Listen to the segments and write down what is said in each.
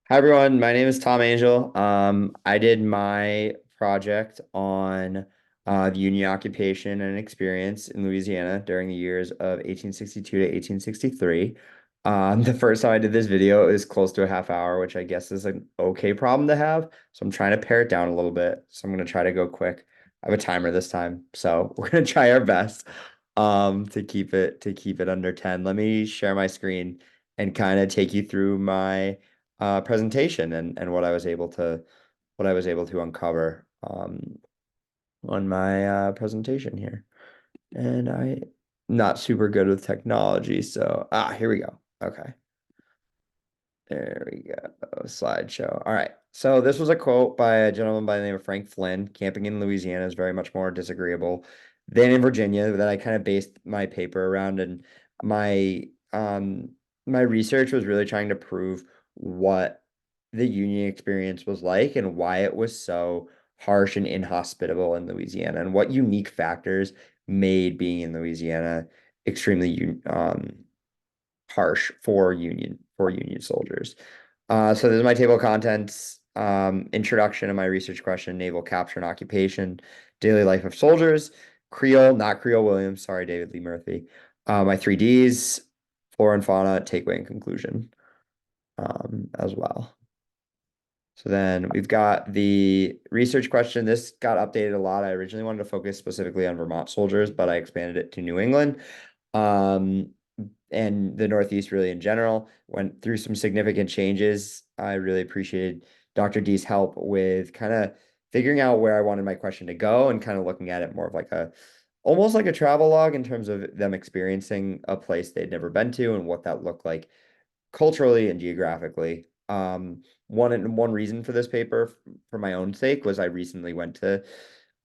Hi everyone, my name is Tom Angel. I did my project on the Union occupation and experience in Louisiana during the years of 1862 to 1863. The first time I did this video, it was close to a half hour, which I guess is an okay problem to have. So I'm trying to pare it down a little bit. So I'm going to try to go quick. I have a timer this time, so we're going to try our best to keep it under 10. Let me share my screen and kind of take you through my presentation and what I was able to uncover on my presentation here. And I not super good with technology, so here we go. Okay. There we go. Slideshow. All right. So this was a quote by a gentleman by the name of Frank Flynn. Camping in Louisiana is very much more disagreeable than in Virginia, that I kind of based my paper around. And my um my research was really trying to prove what the Union experience was like and why it was so harsh and inhospitable in Louisiana, and what unique factors made being in Louisiana extremely harsh for Union soldiers. So this is my table of contents. Introduction to my research question: naval capture and occupation, daily life of soldiers, Creole, not Creole Williams. Sorry, David Lee Murphy. My three Ds: flora and fauna, takeaway and conclusion, as well. So then we've got the research question. This got updated a lot. I originally wanted to focus specifically on Vermont soldiers, but I expanded it to New England. Um, and the Northeast really in general. Went through some significant changes. I really appreciated Dr. D's help with kind of figuring out where I wanted my question to go and kind of looking at it more of like almost like a travel log in terms of them experiencing a place they'd never been to and what that looked like culturally and geographically. One reason for this paper, for my own sake, was I recently went to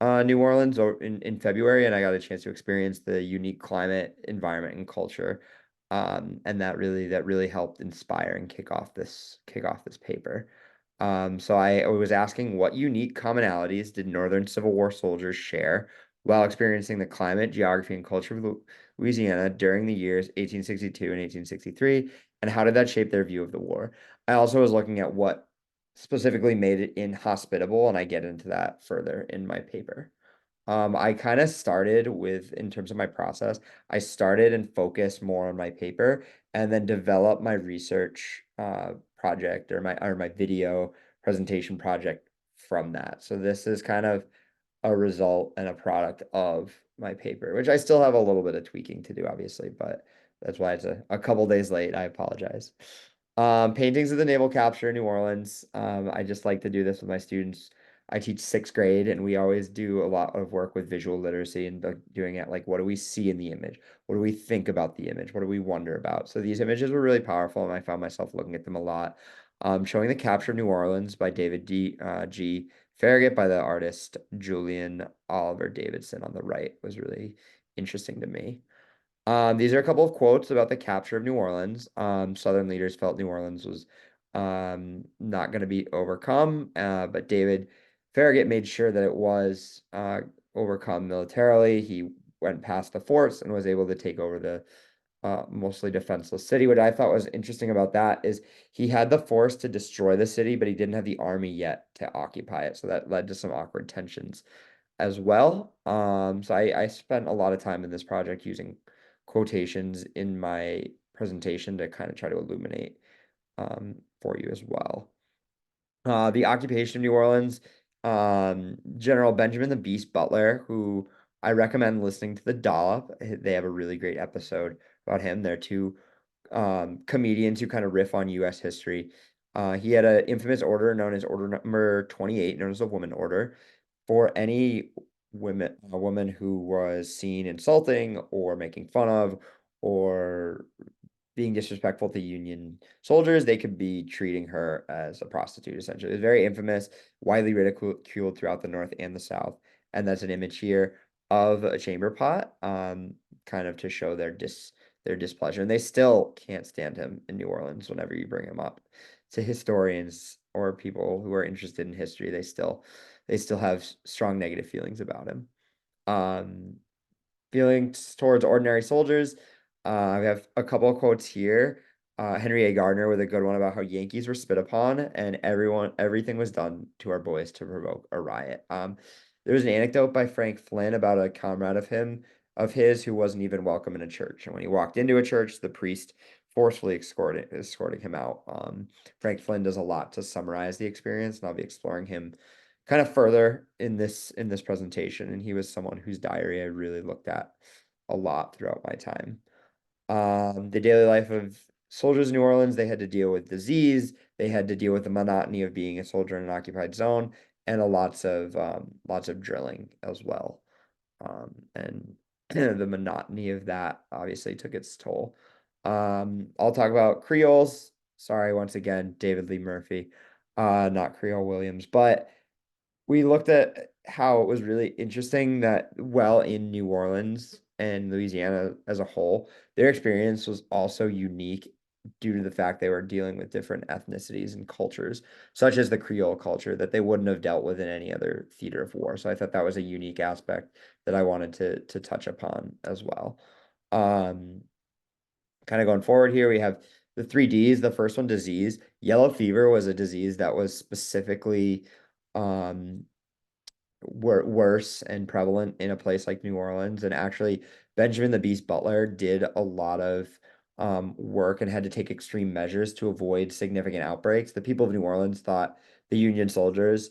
New Orleans in February, and I got a chance to experience the unique climate, environment, and culture. And that really helped inspire and kick off this paper. So I was asking, what unique commonalities did Northern Civil War soldiers share while experiencing the climate, geography, and culture of Louisiana during the years 1862 and 1863, and how did that shape their view of the war? I also was looking at what specifically made it inhospitable, and I get into that further in my paper. I kind of started with, in terms of my process, I started and focused more on my paper and then developed my research project, or my video presentation project from that. So this is kind of a result and a product of my paper, which I still have a little bit of tweaking to do, obviously, but that's why it's a couple days late. I apologize. Paintings of the naval capture in New Orleans. I just like to do this with my students. I teach sixth grade, and we always do a lot of work with visual literacy and doing it like, what do we see in the image? What do we think about the image? What do we wonder about? So these images were really powerful, and I found myself looking at them a lot. Showing the capture of New Orleans by David G. Farragut by the artist Julian Oliver Davidson on the right was really interesting to me. These are a couple of quotes about the capture of New Orleans. Southern leaders felt New Orleans was not going to be overcome, but David Farragut made sure that it was overcome militarily. He went past the forts and was able to take over the mostly defenseless city. What I thought was interesting about that is he had the force to destroy the city, but he didn't have the army yet to occupy it. So that led to some awkward tensions as well. So I spent a lot of time in this project using quotations in my presentation to kind of try to illuminate for you as well. The occupation of New Orleans, General Benjamin the Beast Butler, who I recommend listening to the Dollop. They have a really great episode about him. They're two comedians who kind of riff on U.S. history. He had an infamous order known as Order Number 28, known as the Woman Order, for any a woman who was seen insulting or making fun of or being disrespectful to Union soldiers, they could be treating her as a prostitute, essentially. It's very infamous, widely ridiculed throughout the North and the South. And that's an image here of a chamber pot, kind of to show their displeasure. And they still can't stand him in New Orleans whenever you bring him up. To historians or people who are interested in history, they still have strong negative feelings about him. Um, Feelings towards ordinary soldiers. We have a couple of quotes here. Henry A. Gardner with a good one about how Yankees were spit upon and everything was done to our boys to provoke a riot. There was an anecdote by Frank Flynn about a comrade of his who wasn't even welcome in a church. And when he walked into a church, the priest forcefully escorting him out. Frank Flynn does a lot to summarize the experience, and I'll be exploring him kind of further in this presentation. And he was someone whose diary I really looked at a lot throughout my time. The daily life of soldiers in New Orleans, they had to deal with disease, they had to deal with the monotony of being a soldier in an occupied zone, and lots of drilling as well. And the monotony of that obviously took its toll. I'll talk about Creoles. Sorry, once again, David Lee Murphy, not Creole Williams, but we looked at how it was really interesting that while in New Orleans and Louisiana as a whole, their experience was also unique due to the fact they were dealing with different ethnicities and cultures, such as the Creole culture that they wouldn't have dealt with in any other theater of war. So I thought that was a unique aspect that I wanted to touch upon as well. Um, Kind of going forward here, we have the three Ds. The first one, disease. Yellow fever was a disease that was specifically um, worse and prevalent in a place like New Orleans. And actually, Benjamin the Beast Butler did a lot of work and had to take extreme measures to avoid significant outbreaks. The people of New Orleans thought the Union soldiers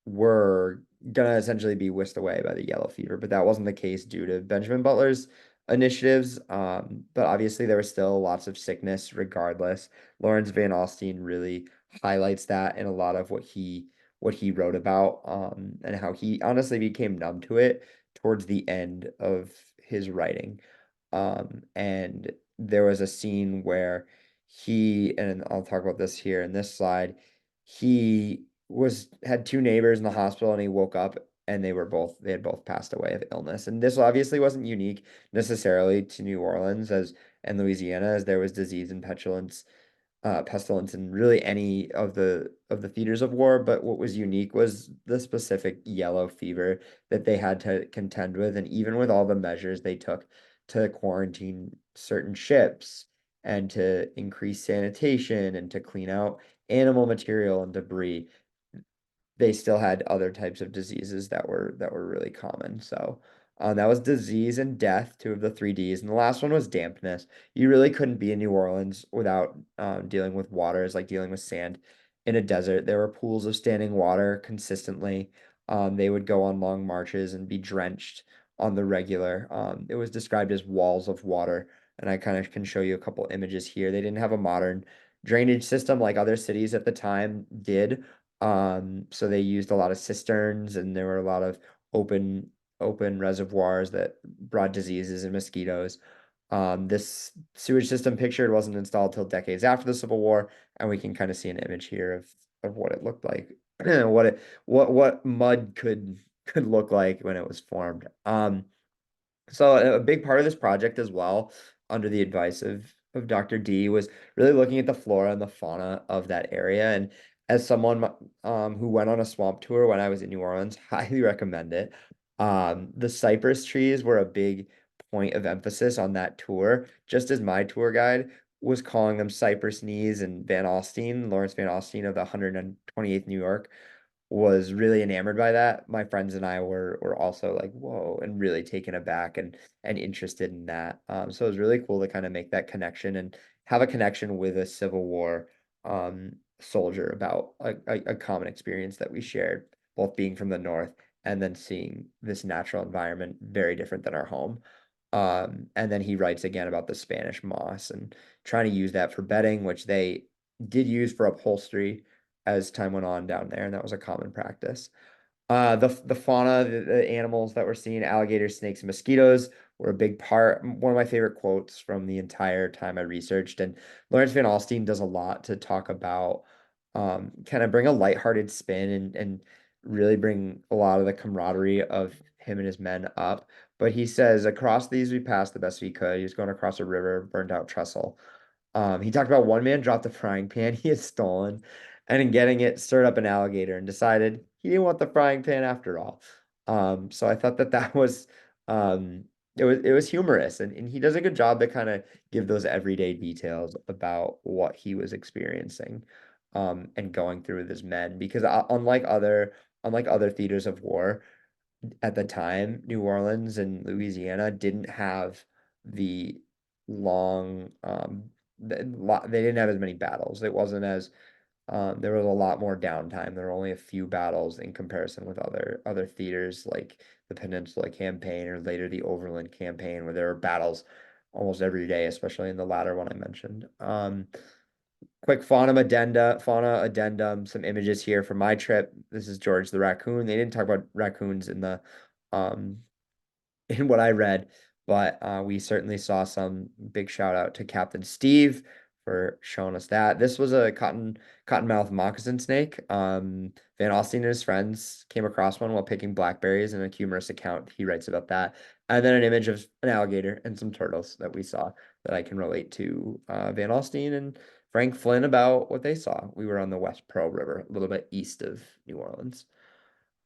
were gonna essentially be whisked away by the yellow fever, but that wasn't the case due to Benjamin Butler's initiatives. But obviously there was still lots of sickness regardless. Lawrence Van Alstyne really highlights that in a lot of what he wrote about, and how he honestly became numb to it towards the end of his writing. And there was a scene where and I'll talk about this here in this slide, he had two neighbors in the hospital and he woke up and they had both passed away of illness. And this obviously wasn't unique necessarily to New Orleans as and Louisiana, as there was disease and pestilence in really any of the theaters of war. But what was unique was the specific yellow fever that they had to contend with, and even with all the measures they took to quarantine certain ships and to increase sanitation and to clean out animal material and debris, they still had other types of diseases that were really common. So that was disease and death, two of the three Ds. And the last one was dampness. You really couldn't be in New Orleans without dealing with water. It's like dealing with sand in a desert. There were pools of standing water consistently. They would go on long marches and be drenched on the regular. It was described as walls of water. And I kind of can show you a couple images here. They didn't have a modern drainage system like other cities at the time did. So they used a lot of cisterns and there were a lot of open reservoirs that brought diseases and mosquitoes. This sewage system pictured wasn't installed till decades after the Civil War, and we can kind of see an image here of what it looked like, what mud could look like when it was formed. So a big part of this project as well, under the advice of Dr. D, was really looking at the flora and the fauna of that area. And as someone who went on a swamp tour when I was in New Orleans, highly recommend it. The cypress trees were a big point of emphasis on that tour, just as my tour guide was calling them cypress knees, and Lawrence Van Alstyne of the 128th New York was really enamored by that. My friends and I were also like, whoa, and really taken aback and interested in that. So it was really cool to kind of make that connection and have a connection with a Civil War soldier about a common experience that we shared, both being from the North and then seeing this natural environment very different than our home. And then he writes again about the Spanish moss and trying to use that for bedding, which they did use for upholstery as time went on down there, and that was a common practice. The fauna, the animals that we're seeing, alligators, snakes, and mosquitoes were a big part. One of my favorite quotes from the entire time I researched, and Lawrence Van Alstyne does a lot to talk about, kind of bring a lighthearted spin and really bring a lot of the camaraderie of him and his men up. But he says, across these we passed the best we could. He was going across a river, burned out trestle. He talked about one man dropped the frying pan he had stolen, and in getting it, stirred up an alligator and decided he didn't want the frying pan after all. So I thought that that was it was humorous, and he does a good job to kind of give those everyday details about what he was experiencing and going through with his men, because unlike other theaters of war at the time, New Orleans and Louisiana didn't have the long they didn't have as many battles. It wasn't as there was a lot more downtime. There were only a few battles in comparison with other theaters like the Peninsula Campaign or later the Overland Campaign, where there were battles almost every day, especially in the latter one I mentioned. Quick fauna addendum, some images here from my trip. This is George the raccoon. They didn't talk about raccoons um in what I read, but we certainly saw some. Big shout out to Captain Steve for showing us that. This was a cottonmouth moccasin snake. Van Alstyne and his friends came across one while picking blackberries in a humorous account. He writes about that. And then an image of an alligator and some turtles that we saw that I can relate to Van Alstyne and Frank Flynn about what they saw. We were on the West Pearl River, a little bit east of New Orleans.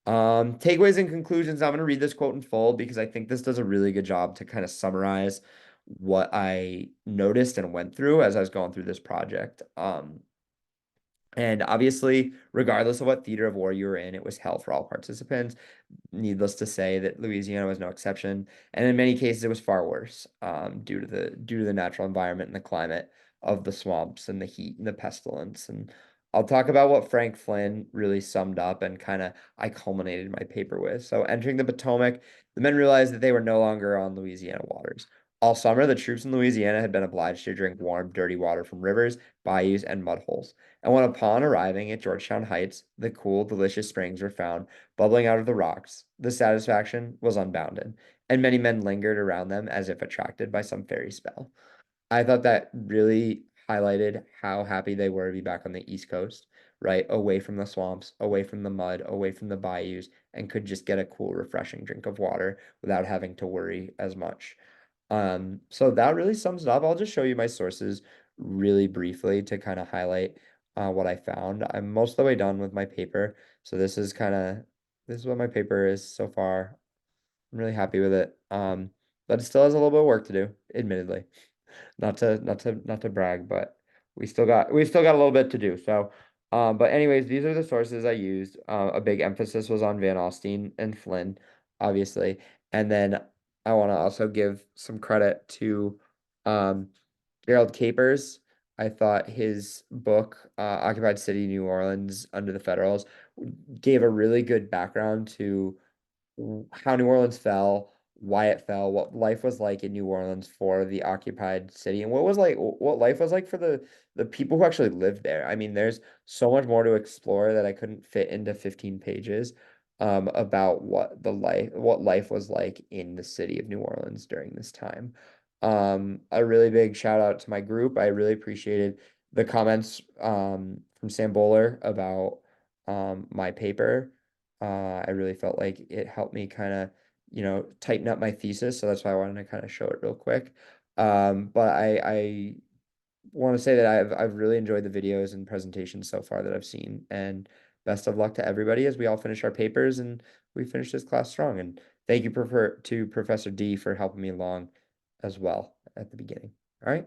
Takeaways and conclusions. I'm going to read this quote in full because I think this does a really good job to kind of summarize what I noticed and went through as I was going through this project. And obviously, regardless of what theater of war you were in, it was hell for all participants. Needless to say that Louisiana was no exception, and in many cases it was far worse, due to the natural environment and the climate of the swamps and the heat and the pestilence. And I'll talk about what Frank Flynn really summed up and kind of I culminated my paper with. So entering the Potomac, the men realized that they were no longer on Louisiana waters. All summer, the troops in Louisiana had been obliged to drink warm, dirty water from rivers, bayous, and mud holes. And when upon arriving at Georgetown Heights, the cool, delicious springs were found bubbling out of the rocks. The satisfaction was unbounded, and many men lingered around them as if attracted by some fairy spell. I thought that really highlighted how happy they were to be back on the East Coast, right? Away from the swamps, away from the mud, away from the bayous, and could just get a cool, refreshing drink of water without having to worry as much. So that really sums it up. I'll just show you my sources really briefly to kind of highlight what I found. I'm most of the way done with my paper, so this is what my paper is so far. I'm really happy with it. But it still has a little bit of work to do, admittedly. Not to brag, but we still got a little bit to do. So, but anyways, these are the sources I used. A big emphasis was on Van Alstyne and Flynn, obviously, and then I want to also give some credit to um, Gerald Capers. I thought his book, Occupied City, New Orleans Under the Federals, gave a really good background to how New Orleans fell, why it fell, what life was like in New Orleans for the occupied city, and what life was like for the people who actually lived there. I mean, there's so much more to explore that I couldn't fit into 15 pages about what life was like in the city of New Orleans during this time. A really big shout out to my group. I really appreciated the comments from Sam Bowler about my paper. I really felt like it helped me kind of, tighten up my thesis. So that's why I wanted to kind of show it real quick. But I want to say that I've really enjoyed the videos and presentations so far that I've seen. And best of luck to everybody as we all finish our papers and we finish this class strong. And thank you to Professor D for helping me along as well at the beginning. All right.